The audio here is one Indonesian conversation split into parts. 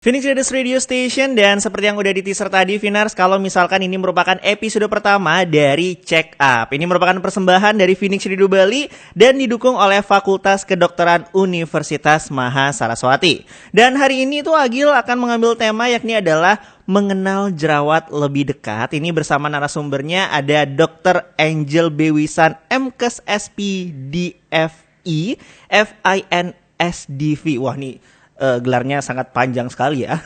Phoenix Radio Station, dan seperti yang udah di teaser tadi, Finars, kalau misalkan ini merupakan episode pertama dari Check Up. Ini merupakan persembahan dari Phoenix Radio Bali dan didukung oleh Fakultas Kedokteran Universitas Mahasaraswati. Dan hari ini tuh Agil akan mengambil tema yakni adalah mengenal jerawat lebih dekat. Ini bersama narasumbernya ada Dr. Angel Bewisan, MKes SP DFI FINSDV. Wah, nih gelarnya sangat panjang sekali ya.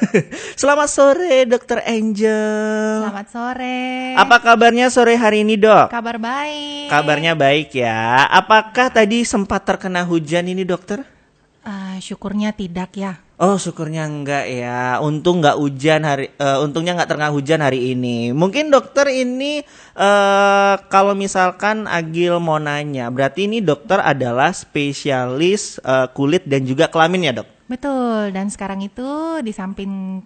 Selamat sore Dr. Angel. Selamat sore. Apa kabarnya sore hari ini, Dok? Kabar baik. Kabarnya baik ya. Apakah tadi sempat terkena hujan ini, dokter? Syukurnya tidak ya. Oh, syukurnya enggak ya. Untungnya nggak terkena hujan hari ini. Mungkin dokter ini kalau misalkan Agil mau nanya, berarti ini dokter adalah spesialis kulit dan juga kelamin ya, Dok? Betul, dan sekarang itu di samping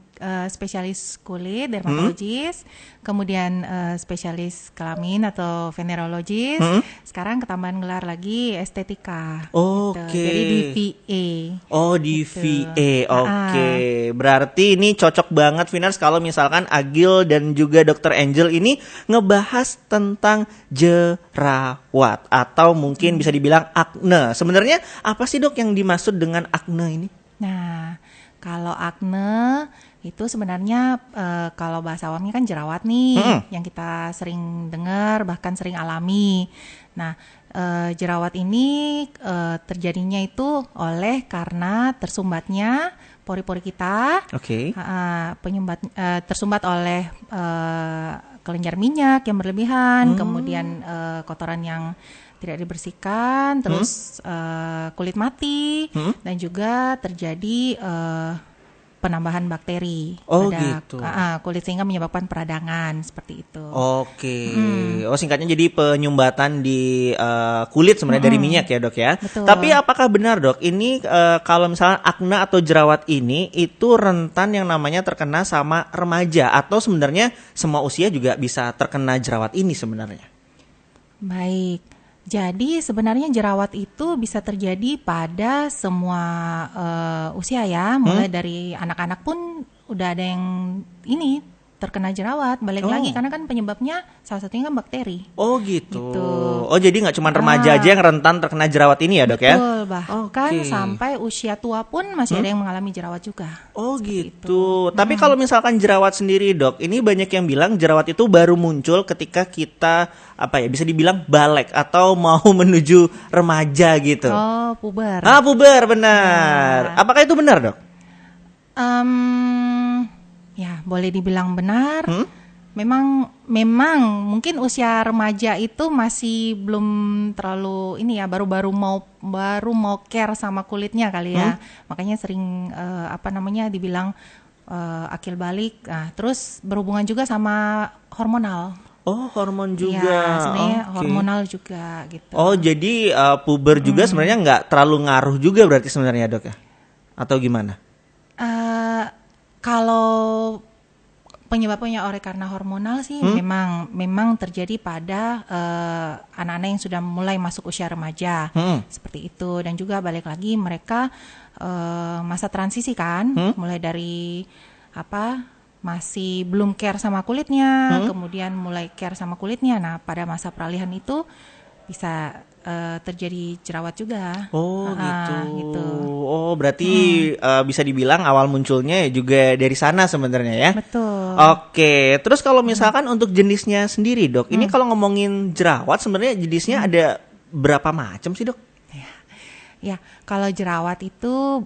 spesialis kulit, dermatologis, kemudian spesialis kelamin atau venerologis, sekarang ketambahan gelar lagi estetika. Oke. Gitu. Jadi di VA. Oh, di gitu. VA. Oke. Berarti ini cocok banget, Finars, kalau misalkan Agil dan juga Dr. Angel ini ngebahas tentang jerawat atau mungkin bisa dibilang akne. Sebenarnya apa sih, Dok, yang dimaksud dengan akne ini? Nah, kalau akne itu sebenarnya kalau bahasa awamnya kan jerawat nih, yang kita sering dengar bahkan sering alami. Nah, jerawat ini terjadinya itu karena tersumbatnya pori-pori kita. Oke. Tersumbat oleh kelenjar minyak yang berlebihan, kemudian kotoran yang tidak dibersihkan, terus kulit mati, dan juga terjadi penambahan bakteri pada kulit sehingga menyebabkan peradangan seperti itu. Oke. Oh, singkatnya jadi penyumbatan di kulit sebenarnya dari minyak ya, Dok ya. Betul. Tapi apakah benar, Dok, ini kalau misalnya akne atau jerawat ini itu rentan yang namanya terkena sama remaja, atau sebenarnya semua usia juga bisa terkena jerawat ini sebenarnya? Baik. Jadi sebenarnya jerawat itu bisa terjadi pada semua usia ya, mulai dari anak-anak pun udah ada yang terkena jerawat. Balik lagi karena kan penyebabnya salah satunya kan bakteri. Oh gitu. Oh, jadi nggak cuma remaja aja yang rentan terkena jerawat ini ya, Dok ya? Betul, bahkan sampai usia tua pun masih ada yang mengalami jerawat juga. Oh gitu. Tapi kalau misalkan jerawat sendiri, Dok, ini banyak yang bilang jerawat itu baru muncul ketika kita bisa dibilang balik atau mau menuju remaja gitu. Oh, puber. Puber, benar. Apakah itu benar, Dok? Ya, boleh dibilang benar. Memang mungkin usia remaja itu masih belum terlalu baru mau care sama kulitnya kali ya. Makanya sering dibilang akil balik. Nah, terus berhubungan juga sama hormonal. Oh, hormon juga. Iya, sebenarnya hormonal juga gitu. Oh, jadi puber juga sebenarnya nggak terlalu ngaruh juga berarti sebenarnya, Dok ya? Atau gimana? Kalau penyebabnya karena hormonal sih memang terjadi pada anak-anak yang sudah mulai masuk usia remaja seperti itu, dan juga balik lagi mereka masa transisi kan, mulai dari masih belum care sama kulitnya, kemudian mulai care sama kulitnya. Nah, pada masa peralihan itu bisa terjadi jerawat juga. Oh gitu. Oh, berarti bisa dibilang awal munculnya juga dari sana sebenarnya ya. Betul. Oke, terus kalau misalkan untuk jenisnya sendiri, Dok, ini kalau ngomongin jerawat sebenarnya jenisnya ada berapa macam sih, Dok? Ya, kalau jerawat itu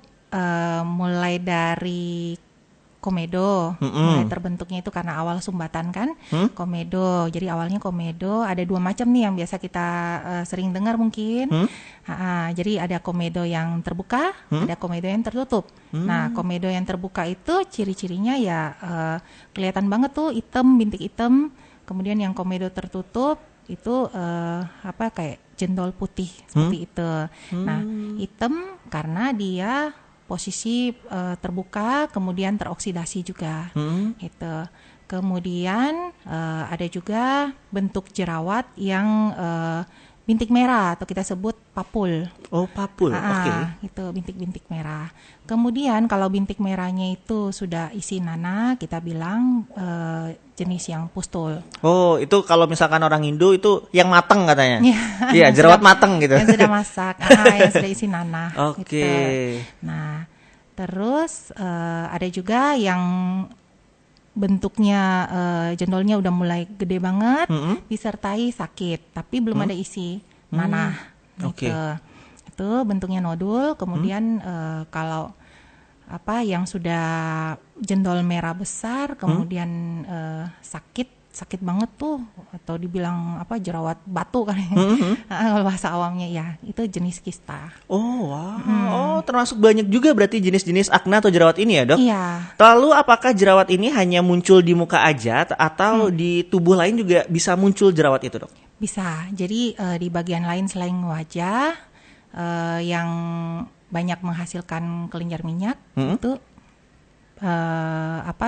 mulai dari komedo, mulai terbentuknya itu karena awal sumbatan kan, komedo. Jadi awalnya komedo, ada 2 macam nih yang biasa kita sering dengar mungkin. Jadi ada komedo yang terbuka, ada komedo yang tertutup. Nah, komedo yang terbuka itu ciri-cirinya ya kelihatan banget tuh bintik hitam. Kemudian yang komedo tertutup itu kayak jendol putih seperti itu. Nah, hitam karena dia posisi terbuka, kemudian teroksidasi juga, gitu. Kemudian ada juga bentuk jerawat yang bintik merah atau kita sebut papul. Oh, papul. Oke. Itu bintik-bintik merah. Kemudian kalau bintik merahnya itu sudah isi nanah, kita bilang jenis yang pustul. Oh, itu kalau misalkan orang Indo itu yang mateng katanya. Iya, Yang jerawat sudah- mateng gitu. Yang sudah masak, yang sudah isi nanah. Oke. Gitu. Nah, terus ada juga yang bentuknya jendolnya udah mulai gede banget, disertai sakit, tapi belum ada isi nanah. Oke. Gitu. Itu bentuknya nodul. Kemudian kalau yang sudah jendol merah besar, kemudian sakit banget tuh, atau dibilang jerawat batu kan ya. Kalau bahasa awamnya ya, itu jenis kista. Oh, wow. Oh, termasuk banyak juga berarti jenis-jenis akne atau jerawat ini ya, Dok? Iya. Lalu apakah jerawat ini hanya muncul di muka aja atau di tubuh lain juga bisa muncul jerawat itu, Dok? Bisa. Jadi di bagian lain selain wajah yang banyak menghasilkan kelenjar minyak itu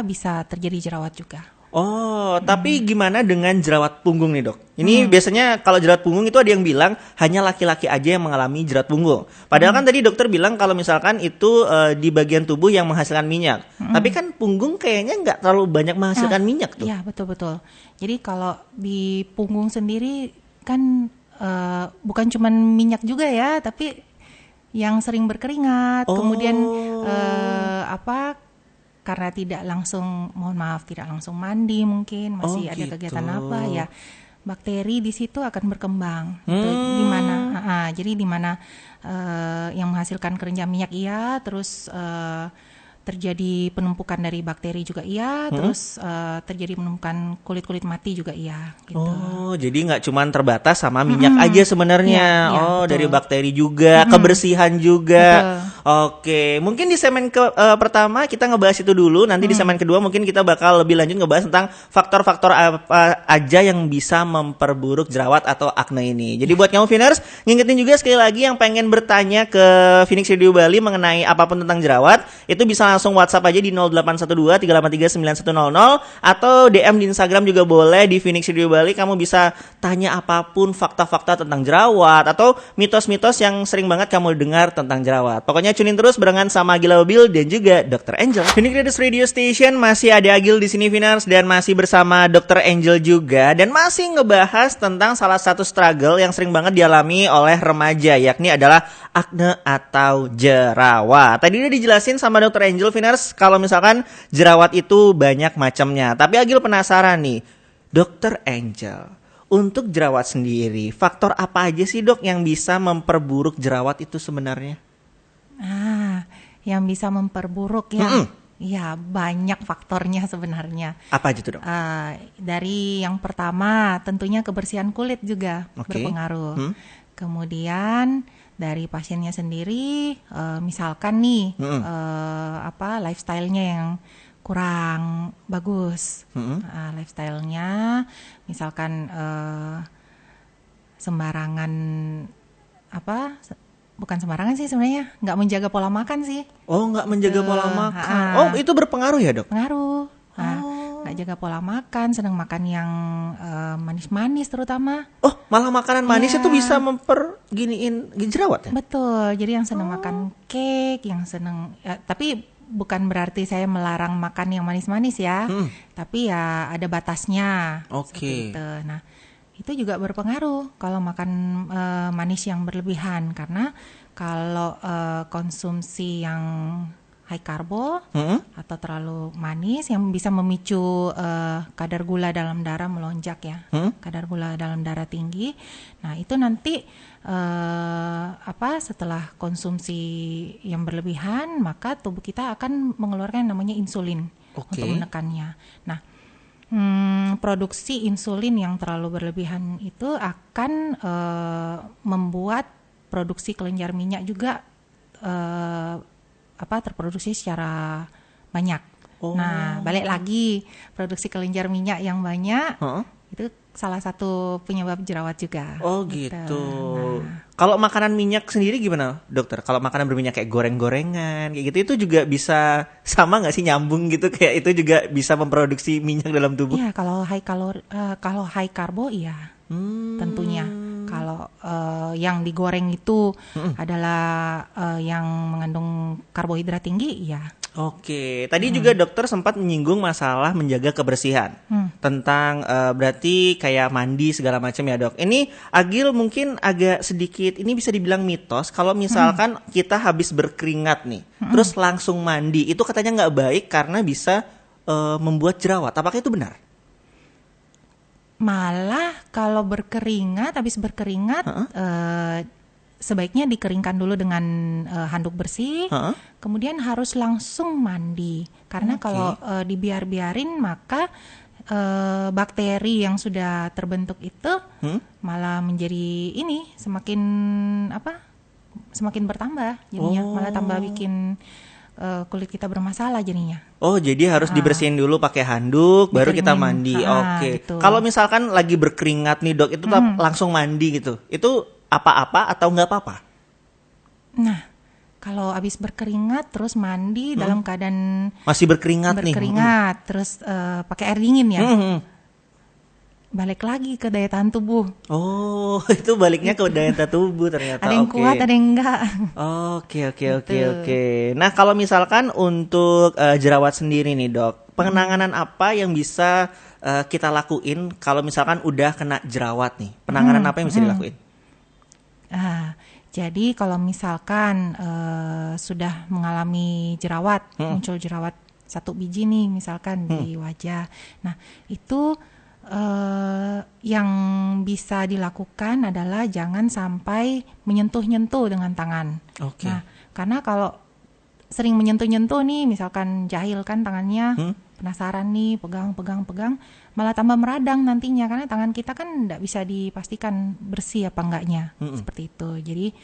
bisa terjadi jerawat juga. Oh, tapi gimana dengan jerawat punggung nih, Dok? Ini biasanya kalau jerawat punggung itu ada yang bilang hanya laki-laki aja yang mengalami jerawat punggung. Padahal kan tadi dokter bilang kalau misalkan itu di bagian tubuh yang menghasilkan minyak. Tapi kan punggung kayaknya nggak terlalu banyak menghasilkan minyak tuh. Iya, betul-betul. Jadi kalau di punggung sendiri kan bukan cuma minyak juga ya, tapi yang sering berkeringat, kemudian karena tidak langsung mandi mungkin, masih ada gitu. kegiatan ya, bakteri di situ akan berkembang. Itu di mana jadi di mana yang menghasilkan kelenjar minyak terus terjadi penumpukan dari bakteri juga terus terjadi penumpukan kulit mati juga gitu. Oh, jadi nggak cuma terbatas sama minyak aja sebenarnya. Iya, betul. Dari bakteri juga, kebersihan juga. Betul. Oke, mungkin di segmen pertama kita ngebahas itu dulu. Nanti di segmen kedua mungkin kita bakal lebih lanjut ngebahas tentang faktor-faktor apa aja yang bisa memperburuk jerawat atau akne ini. Jadi buat kamu Finers, ngingetin juga sekali lagi yang pengen bertanya ke Phoenix Radio Bali mengenai apapun tentang jerawat, itu bisa langsung WhatsApp aja di 0812 383 9100 atau DM di Instagram juga boleh di Phoenix Radio Bali. Kamu bisa tanya apapun fakta-fakta tentang jerawat atau mitos-mitos yang sering banget kamu dengar tentang jerawat. Pokoknya tune in terus barengan sama Agila Mobil dan juga Dr. Angel. Phoenix Radio Station masih ada Agil di sini Finars dan masih bersama Dr. Angel juga dan masih ngebahas tentang salah satu struggle yang sering banget dialami oleh remaja, yakni adalah akne atau jerawat. Tadi udah dijelasin sama Dr. Angel Finars kalau misalkan jerawat itu banyak macamnya. Tapi Agil penasaran nih, Dr. Angel, untuk jerawat sendiri, faktor apa aja sih dok yang bisa memperburuk jerawat itu sebenarnya? Yang bisa memperburuk ya. Ya, banyak faktornya sebenarnya. Apa aja tuh dok? Dari yang pertama tentunya kebersihan kulit juga berpengaruh. Kemudian dari pasiennya sendiri, misalkan nih lifestyle-nya yang kurang bagus, lifestyle-nya misalkan sembarangan bukan sembarangan sih sebenarnya, nggak menjaga pola makan sih. Oh, nggak menjaga pola makan. Oh, itu berpengaruh ya dok? Pengaruh. Nggak jaga pola makan, senang makan yang manis-manis terutama. Oh, malah makanan manis itu bisa memperginiin jerawat ya? Betul. Jadi yang senang makan cake, yang senang tapi bukan berarti saya melarang makan yang manis-manis ya. Tapi ya ada batasnya. Oke. Gitu. Nah, itu juga berpengaruh kalau makan manis yang berlebihan, karena kalau konsumsi yang high karbo atau terlalu manis yang bisa memicu kadar gula dalam darah melonjak ya, kadar gula dalam darah tinggi. Nah itu nanti setelah konsumsi yang berlebihan, maka tubuh kita akan mengeluarkan namanya insulin untuk menekannya. Nah produksi insulin yang terlalu berlebihan itu akan membuat produksi kelenjar minyak juga terproduksi secara banyak. Nah, balik lagi, produksi kelenjar minyak yang banyak itu salah satu penyebab jerawat juga. Oh gitu. Nah. Kalau makanan minyak sendiri gimana dokter? Kalau makanan berminyak kayak goreng-gorengan kayak gitu, itu juga bisa sama nggak sih, nyambung gitu, kayak itu juga bisa memproduksi minyak dalam tubuh? Iya, kalau high karbo iya, tentunya. Kalau yang digoreng itu adalah yang mengandung karbohidrat tinggi, ya. Oke, tadi juga dokter sempat menyinggung masalah menjaga kebersihan tentang berarti kayak mandi segala macam ya dok. Ini Agil mungkin agak sedikit ini bisa dibilang mitos kalau misalkan kita habis berkeringat nih, terus langsung mandi itu katanya nggak baik karena bisa membuat jerawat. Apakah itu benar? Malah kalau habis berkeringat, sebaiknya dikeringkan dulu dengan handuk bersih, kemudian harus langsung mandi. Karena kalau dibiarin maka bakteri yang sudah terbentuk itu malah menjadi semakin bertambah jadinya, malah tambah bikin kulit kita bermasalah jadinya. Oh, jadi harus dibersihin dulu pakai handuk, baru kita mandi. Oke. Gitu. Kalau misalkan lagi berkeringat nih dok, itu langsung mandi gitu. Itu apa-apa atau nggak apa-apa? Nah, kalau habis berkeringat terus mandi dalam keadaan Masih berkeringat nih. Terus pakai air dingin ya. Balik lagi ke daya tahan tubuh. Oh, itu baliknya ke daya tahan tubuh ternyata. Ada yang kuat, ada yang enggak. Oke. Nah, kalau misalkan untuk jerawat sendiri nih dok, penanganan apa yang bisa kita lakuin kalau misalkan udah kena jerawat nih? Penanganan apa yang bisa dilakuin? Jadi kalau misalkan sudah mengalami jerawat, muncul jerawat 1 biji nih misalkan di wajah. Nah, itu yang bisa dilakukan adalah jangan sampai menyentuh-nyentuh dengan tangan. Okay. Nah, karena kalau sering menyentuh-nyentuh nih, misalkan jahil kan tangannya, penasaran nih, pegang, malah tambah meradang nantinya karena tangan kita kan tidak bisa dipastikan bersih apa enggaknya, seperti itu. Jadi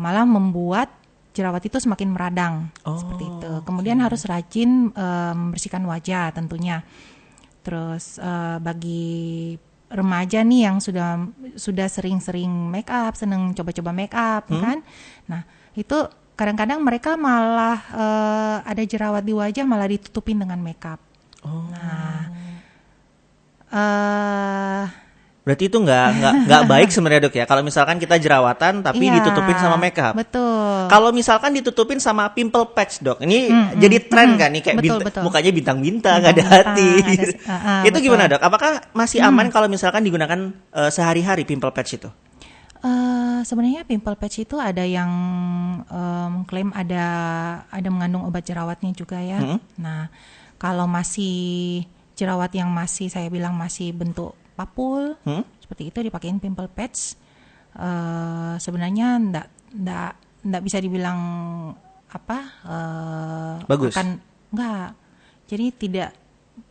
malah membuat jerawat itu semakin meradang, seperti itu. Kemudian harus rajin membersihkan wajah tentunya. Terus bagi remaja nih yang sudah sering-sering make up, seneng coba-coba make up, kan? Nah, itu kadang-kadang mereka malah ada jerawat di wajah malah ditutupin dengan make up. Berarti itu nggak baik sebenarnya dok ya. Kalau misalkan kita jerawatan tapi ditutupin sama makeup. Betul. Kalau misalkan ditutupin sama pimple patch dok, ini jadi tren kan nih kayak betul. mukanya bintang-bintang, ada hati. Itu betul. Gimana dok? Apakah masih aman kalau misalkan digunakan sehari-hari pimple patch itu? Sebenarnya pimple patch itu ada yang mengklaim ada mengandung obat jerawatnya juga ya. Nah, kalau masih jerawat yang masih saya bilang masih bentuk papul seperti itu dipakein pimple patch, sebenarnya ndak bisa dibilang bagus. Enggak. Jadi tidak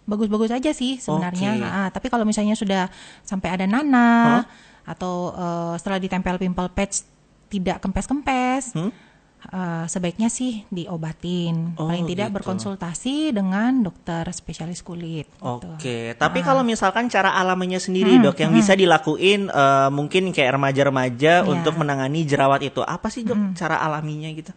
bagus-bagus aja sih sebenarnya. Tapi kalau misalnya sudah sampai ada nanah atau setelah ditempel pimple patch tidak kempes-kempes, sebaiknya sih diobatin. Paling tidak gitu. Berkonsultasi dengan dokter spesialis kulit. Oke, tapi kalau misalkan cara alaminya sendiri dok yang bisa dilakuin mungkin kayak remaja-remaja untuk menangani jerawat itu, apa sih dok cara alaminya gitu?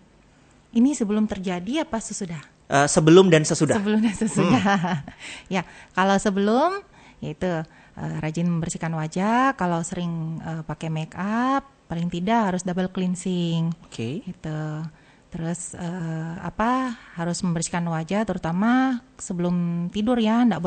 Ini sebelum terjadi apa sesudah? Sebelum dan sesudah. Sebelum dan sesudah. Ya, kalau sebelum yaitu rajin membersihkan wajah. Kalau sering pakai make up, paling tidak harus double cleansing. Gitu. Terus harus membersihkan wajah, terutama sebelum tidur ya. Nggak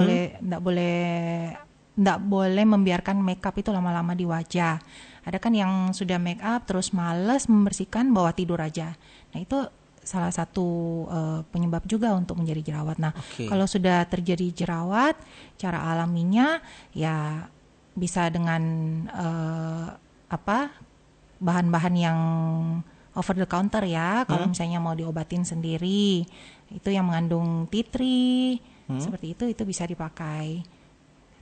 boleh membiarkan make up itu lama-lama di wajah. Ada kan yang sudah make up terus malas membersihkan, bawa tidur aja. Nah itu salah satu penyebab juga untuk menjadi jerawat. Nah, kalau sudah terjadi jerawat, cara alaminya ya bisa dengan bahan-bahan yang over the counter ya. Kalau misalnya mau diobatin sendiri, itu yang mengandung tea tree, seperti itu bisa dipakai.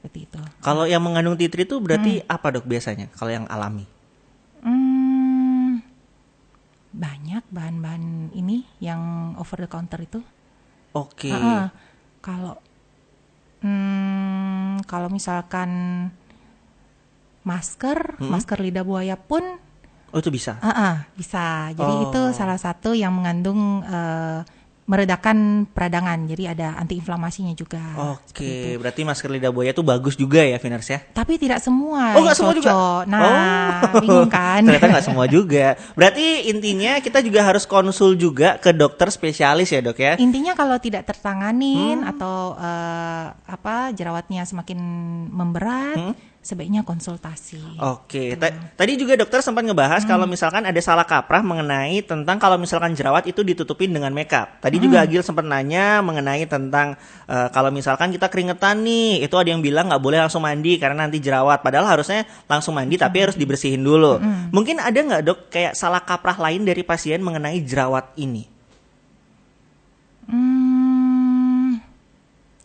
Seperti itu. Kalau yang mengandung tea tree itu berarti apa dok biasanya? Kalau yang alami? Banyak bahan-bahan ini yang over the counter itu. Kalau misalkan masker lidah buaya pun itu bisa. Bisa. Jadi itu salah satu yang mengandung meredakan peradangan, jadi ada antiinflamasinya juga. Oke, berarti masker lidah buaya itu bagus juga ya, Vinars ya? Tapi tidak semua Oh, nggak yang semua juga? cocok. Nah, bingung kan? Ternyata nggak semua juga. Berarti intinya kita juga harus konsul juga ke dokter spesialis ya, Dok ya? Intinya kalau tidak tertanganin atau jerawatnya semakin memberat, sebaiknya konsultasi. Oke, tadi juga dokter sempat ngebahas kalau misalkan ada salah kaprah mengenai tentang kalau misalkan jerawat itu ditutupin dengan makeup. Tadi juga Agil sempat nanya mengenai tentang kalau misalkan kita keringetan nih, itu ada yang bilang nggak boleh langsung mandi karena nanti jerawat. Padahal harusnya langsung mandi tapi harus dibersihin dulu. Mungkin ada nggak, Dok, kayak salah kaprah lain dari pasien mengenai jerawat ini?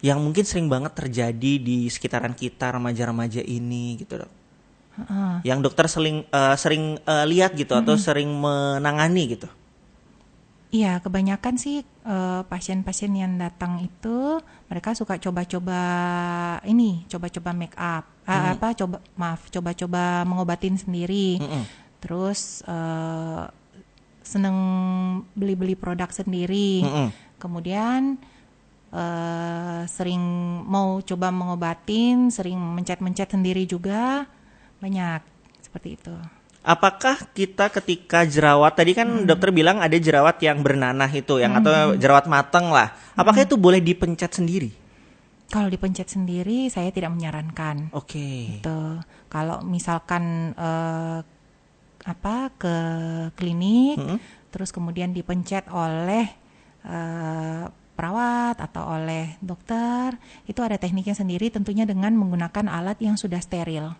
Yang mungkin sering banget terjadi di sekitaran kita remaja-remaja ini gitu, Dok. Yang dokter sering lihat gitu atau sering menangani gitu. Iya, kebanyakan sih pasien-pasien yang datang itu mereka suka coba-coba make up, coba-coba mengobatin sendiri. Terus seneng beli-beli produk sendiri. Kemudian sering mau coba mengobatin, sering mencet-mencet sendiri juga, banyak seperti itu. Apakah kita ketika jerawat, tadi kan dokter bilang ada jerawat yang bernanah itu, yang atau jerawat matang lah. Apakah itu boleh dipencet sendiri? Kalau dipencet sendiri, saya tidak menyarankan. Oke. Gitu. Kalau misalkan ke klinik, terus kemudian dipencet oleh perawat atau oleh dokter, itu ada tekniknya sendiri, tentunya dengan menggunakan alat yang sudah steril.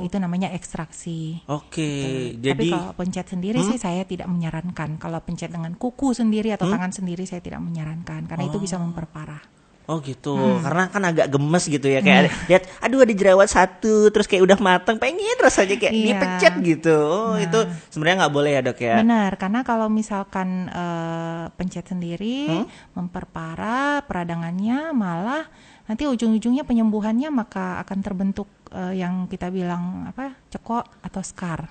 Itu namanya ekstraksi. Oke. Gitu. Tapi kalau pencet sendiri sih saya tidak menyarankan. Kalau pencet dengan kuku sendiri atau tangan sendiri saya tidak menyarankan karena itu bisa memperparah. Oh gitu, karena kan agak gemes gitu ya, kayak lihat, aduh ada jerawat satu, terus kayak udah matang, pengen rasanya kayak dipencet gitu. Itu sebenarnya nggak boleh ya, Dok ya? Benar, karena kalau misalkan pencet sendiri memperparah peradangannya, malah nanti ujung-ujungnya penyembuhannya maka akan terbentuk yang kita bilang cekok atau scar.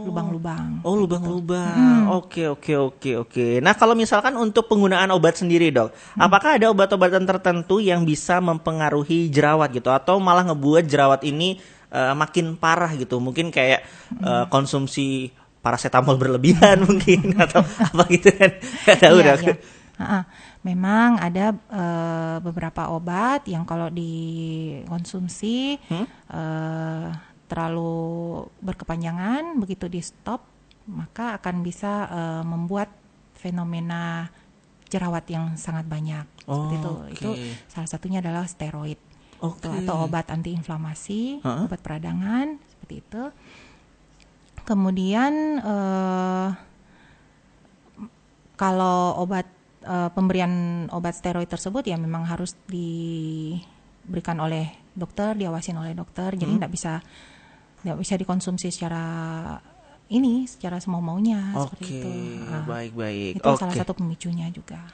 Lubang-lubang. Oh, lubang-lubang. Oke. Nah, kalau misalkan untuk penggunaan obat sendiri, Dok, apakah ada obat-obatan tertentu yang bisa mempengaruhi jerawat gitu, atau malah ngebuat jerawat ini makin parah gitu? Mungkin kayak konsumsi paracetamol berlebihan mungkin atau apa gitu kan? Nggak tahu, Dok. Memang ada beberapa obat yang kalau dikonsumsi terlalu berkepanjangan, begitu di stop maka akan bisa membuat fenomena jerawat yang sangat banyak. Seperti itu. Itu salah satunya adalah steroid atau obat antiinflamasi, obat peradangan seperti itu. Kemudian kalau pemberian obat steroid tersebut ya memang harus diberikan oleh dokter, diawasin oleh dokter, jadi nggak bisa dikonsumsi secara semau-maunya seperti itu. Baik. Itu salah satu pemicunya juga.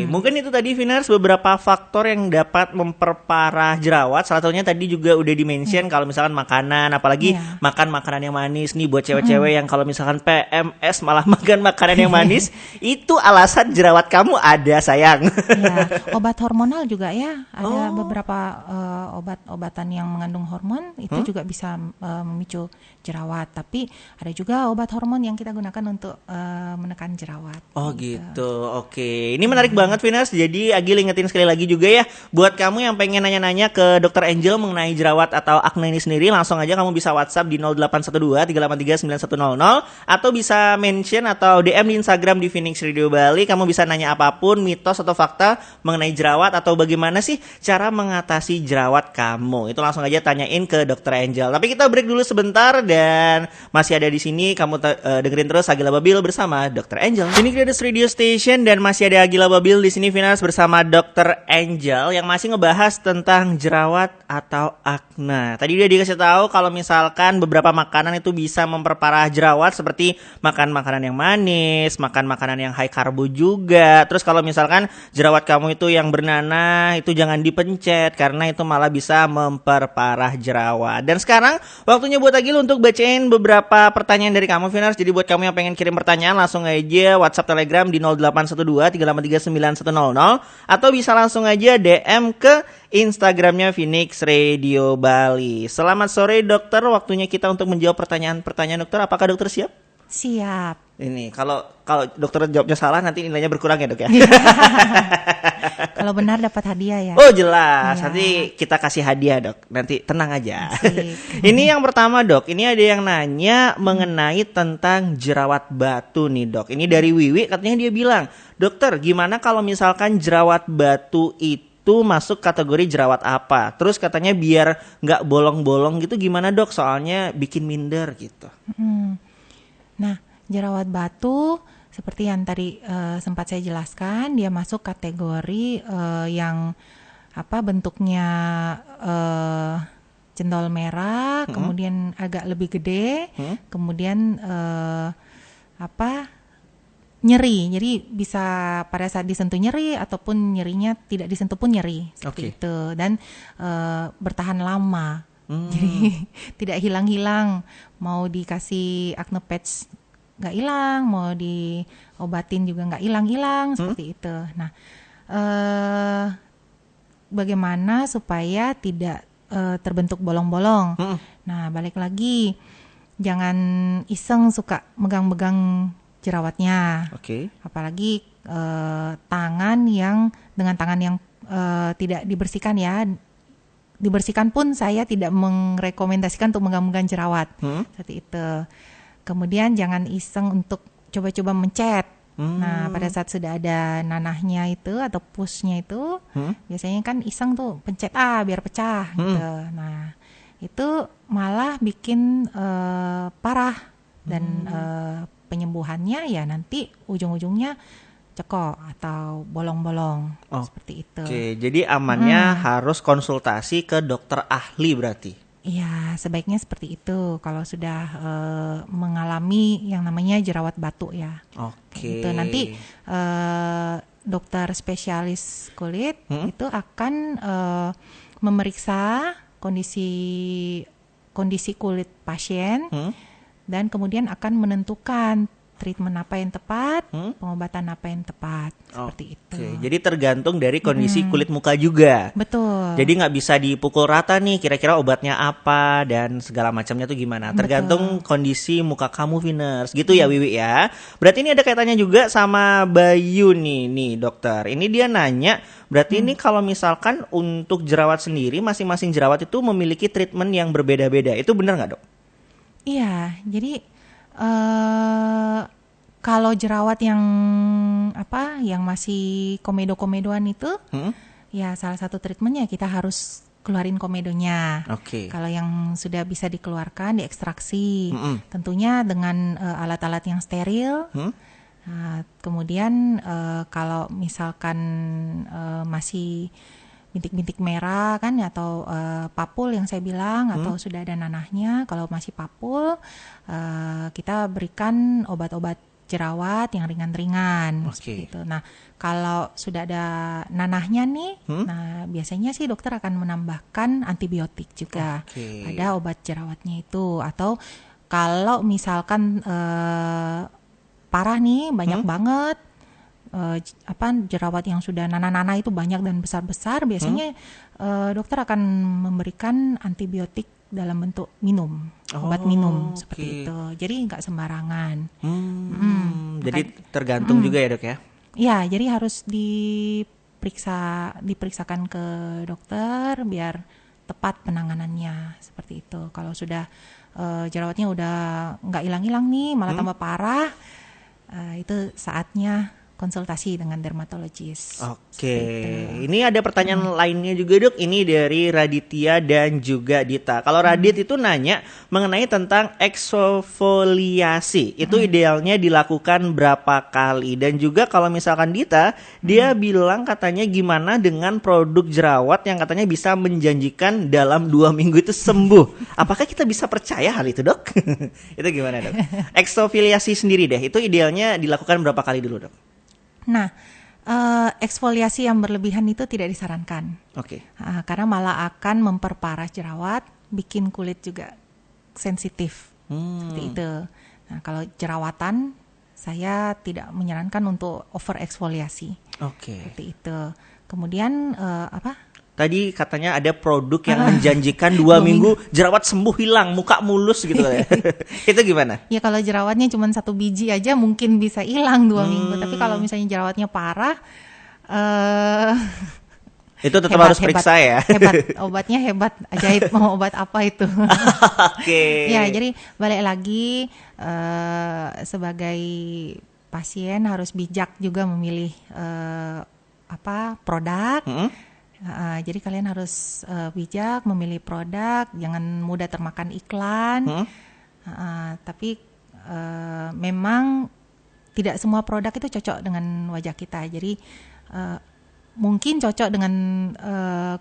Mungkin itu tadi Vinars beberapa faktor yang dapat memperparah jerawat. Salah satunya tadi juga udah di-mention kalau misalkan makanan, apalagi makan makanan yang manis nih buat cewek-cewek yang kalau misalkan PMS malah makan makanan yang manis, itu alasan jerawat kamu ada, sayang. Obat hormonal juga ya, ada beberapa obat-obatan yang mengandung hormon itu juga bisa memicu jerawat, tapi ada juga obat hormon yang kita gunakan untuk menekan jerawat. Gitu. Oke. Ini menarik banget, Vinars. Jadi Agil ingetin sekali lagi juga ya, buat kamu yang pengen nanya-nanya ke Dr. Angel mengenai jerawat atau akne ini sendiri, langsung aja kamu bisa WhatsApp di 0812 383 9100 atau bisa mention atau DM di Instagram di Phoenix Radio Bali. Kamu bisa nanya apapun, mitos atau fakta mengenai jerawat atau bagaimana sih cara mengatasi jerawat kamu. Itu langsung aja tanyain ke Dr. Angel. Tapi kita break dulu sebentar dan masih ada di sini, kamu dengerin terus Agila Babil bersama Dr. Angel. Ini Creators Radio Station dan masih ada Agila Babil di sini, Vinars, bersama Dr. Angel yang masih ngebahas tentang jerawat atau akne. Tadi udah dikasih tahu kalau misalkan beberapa makanan itu bisa memperparah jerawat, seperti makan makanan yang manis, makan makanan yang high karbo juga. Terus kalau misalkan jerawat kamu itu yang bernanah, itu jangan dipencet karena itu malah bisa memperparah jerawat. Dan sekarang waktunya buat Agil untuk bacain beberapa pertanyaan dari kamu, Vinars. Jadi buat kamu yang pengen kirim pertanyaan, langsung aja WhatsApp Telegram di 0812 383 9100 atau bisa langsung aja DM ke Instagramnya Phoenix Radio Bali. Selamat sore dokter, waktunya kita untuk menjawab pertanyaan-pertanyaan dokter. Apakah dokter siap? Siap. Ini kalau dokter jawabnya salah nanti nilainya berkurang ya dok ya. Kalau benar dapat hadiah ya. Oh jelas, Ya. nanti kita kasih hadiah dok. Nanti tenang aja. Asik. Ini yang pertama dok, ini ada yang nanya mengenai tentang jerawat batu nih dok. Ini dari Wiwi, katanya dia bilang, dokter gimana kalau misalkan jerawat batu itu masuk kategori jerawat apa? Terus katanya biar nggak bolong-bolong gitu gimana dok? Soalnya bikin minder gitu. Nah, jerawat batu seperti yang tadi sempat saya jelaskan, dia masuk kategori yang bentuknya jendol merah, kemudian agak lebih gede, kemudian nyeri. Jadi bisa pada saat disentuh nyeri ataupun nyerinya tidak disentuh pun nyeri seperti itu, dan bertahan lama. Jadi tidak hilang-hilang, mau dikasih acne patch nggak hilang, mau diobatin juga nggak hilang-hilang, seperti itu. Nah, bagaimana supaya tidak terbentuk bolong-bolong? Nah, balik lagi, jangan iseng suka megang-megang jerawatnya. Apalagi tangan yang tidak dibersihkan ya. Dibersihkan pun saya tidak merekomendasikan untuk megang-megang jerawat, seperti itu. Kemudian jangan iseng untuk coba-coba mencet. Nah, pada saat sudah ada nanahnya itu atau pushnya itu, biasanya kan iseng tuh pencet biar pecah gitu. Nah, itu malah bikin parah, dan penyembuhannya ya nanti ujung-ujungnya cekok atau bolong-bolong, seperti itu. Oke, jadi amannya harus konsultasi ke dokter ahli berarti? Iya, sebaiknya seperti itu kalau sudah mengalami yang namanya jerawat batu ya. Oke. Itu nanti dokter spesialis kulit itu akan memeriksa kondisi kulit pasien, dan kemudian akan menentukan treatment apa yang tepat, pengobatan apa yang tepat, seperti itu. Jadi tergantung dari kondisi kulit muka juga. Betul. Jadi nggak bisa dipukul rata nih, kira-kira obatnya apa dan segala macamnya tuh gimana. Tergantung kondisi muka kamu, Viners. Gitu ya Wiwi ya. Berarti ini ada kaitannya juga sama Bayu nih dokter. Ini dia nanya, berarti ini kalau misalkan untuk jerawat sendiri, masing-masing jerawat itu memiliki treatment yang berbeda-beda. Itu benar nggak dok? Iya, jadi kalau jerawat yang masih komedo-komedoan itu, ya salah satu treatmentnya kita harus keluarin komedonya. Kalau yang sudah bisa dikeluarkan, diekstraksi, tentunya dengan alat-alat yang steril. Kemudian kalau misalkan masih bintik-bintik merah kan, atau papul yang saya bilang, atau sudah ada nanahnya, kalau masih papul kita berikan obat-obat jerawat yang ringan-ringan, seperti itu. Nah, kalau sudah ada nanahnya nih, nah biasanya sih dokter akan menambahkan antibiotik juga pada obat jerawatnya itu. Atau kalau misalkan parah nih, banyak banget jerawat yang sudah nanah-nanah itu banyak dan besar-besar, biasanya dokter akan memberikan antibiotik dalam bentuk obat minum, seperti itu. Jadi nggak sembarangan. Jadi tergantung juga ya dok ya? Ya, jadi harus diperiksakan ke dokter biar tepat penanganannya, seperti itu. Kalau sudah jerawatnya udah nggak hilang-hilang nih, malah tambah parah, itu saatnya konsultasi dengan dermatologis. Ini ada pertanyaan lainnya juga dok. Ini dari Raditya dan juga Dita. Kalau Radit itu nanya mengenai tentang eksfoliasi. Itu idealnya dilakukan berapa kali? Dan juga kalau misalkan Dita, dia bilang katanya gimana dengan produk jerawat yang katanya bisa menjanjikan dalam 2 minggu itu sembuh. Apakah kita bisa percaya hal itu dok? Itu gimana dok? Eksfoliasi sendiri deh, itu idealnya dilakukan berapa kali dulu dok? Nah, eksfoliasi yang berlebihan itu tidak disarankan. Karena malah akan memperparah jerawat, bikin kulit juga sensitif. Seperti itu. Nah, kalau jerawatan saya tidak menyarankan untuk over eksfoliasi. Oke. Seperti itu. Kemudian apa? Tadi katanya ada produk yang menjanjikan 2 minggu jerawat sembuh hilang, muka mulus gitu ya. Itu gimana? Ya kalau jerawatnya cuma 1 biji aja mungkin bisa hilang 2 minggu. Tapi kalau misalnya jerawatnya parah, itu tetap harus periksa ya. Hebat, obatnya hebat, ajaib. Mau obat apa itu? Oke. Ya, jadi balik lagi sebagai pasien harus bijak juga memilih produk. Jadi kalian harus bijak memilih produk, jangan mudah termakan iklan. Tapi memang tidak semua produk itu cocok dengan wajah kita. Jadi mungkin cocok dengan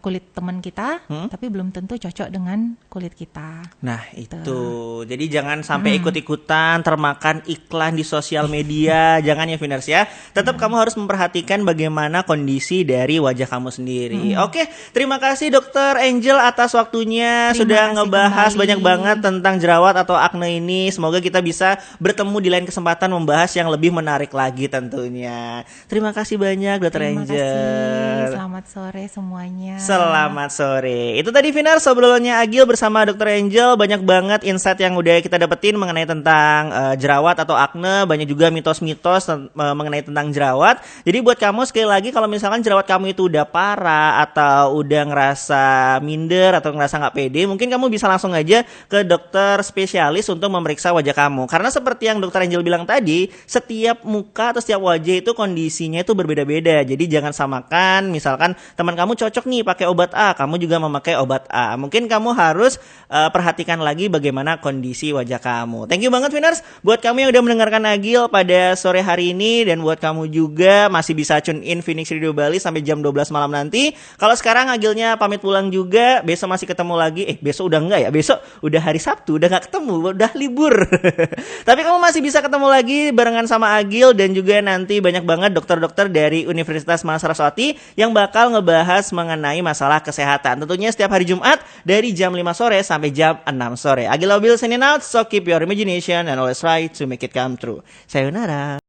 kulit teman kita, tapi belum tentu cocok dengan kulit kita. Nah itu, jadi jangan sampai ikut-ikutan termakan iklan di sosial media, jangan ya Vinars ya. Tetap kamu harus memperhatikan bagaimana kondisi dari wajah kamu sendiri. Oke, terima kasih Dokter Angel atas waktunya, sudah ngebahas banyak banget tentang jerawat atau akne ini. Semoga kita bisa bertemu di lain kesempatan membahas yang lebih menarik lagi tentunya. Terima kasih banyak Dokter Angel. Selamat sore semuanya. Selamat sore. Itu tadi Vinars obrolannya Agil bersama Dr. Angel. Banyak banget insight yang udah kita dapetin mengenai tentang jerawat atau akne. Banyak juga mitos-mitos mengenai tentang jerawat. Jadi buat kamu sekali lagi, kalau misalkan jerawat kamu itu udah parah atau udah ngerasa minder atau ngerasa nggak pede, mungkin kamu bisa langsung aja ke dokter spesialis untuk memeriksa wajah kamu. Karena seperti yang Dr. Angel bilang tadi, setiap muka atau setiap wajah itu kondisinya itu berbeda-beda. Jadi jangan samakan. Misalkan teman kamu cocok nih pakai obat A, kamu juga memakai obat A. Mungkin kamu harus perhatikan lagi bagaimana kondisi wajah kamu. Thank you banget Vinars buat kamu yang udah mendengarkan Agil pada sore hari ini, dan buat kamu juga masih bisa tune in Phoenix Radio Bali sampai jam 12 malam nanti. Kalau sekarang Agilnya pamit pulang juga, besok masih ketemu lagi. Besok udah enggak ya? Besok udah hari Sabtu, udah gak ketemu, udah libur. Tapi kamu masih bisa ketemu lagi barengan sama Agil, dan juga nanti banyak banget dokter-dokter dari Universitas Mas Saraswati yang bakal ngebahas mengenai masalah kesehatan. Tentunya setiap hari Jumat dari jam 5 sore sampai jam 6 sore. Agil Obil signing out, so keep your imagination and always try to make it come true. Sayonara.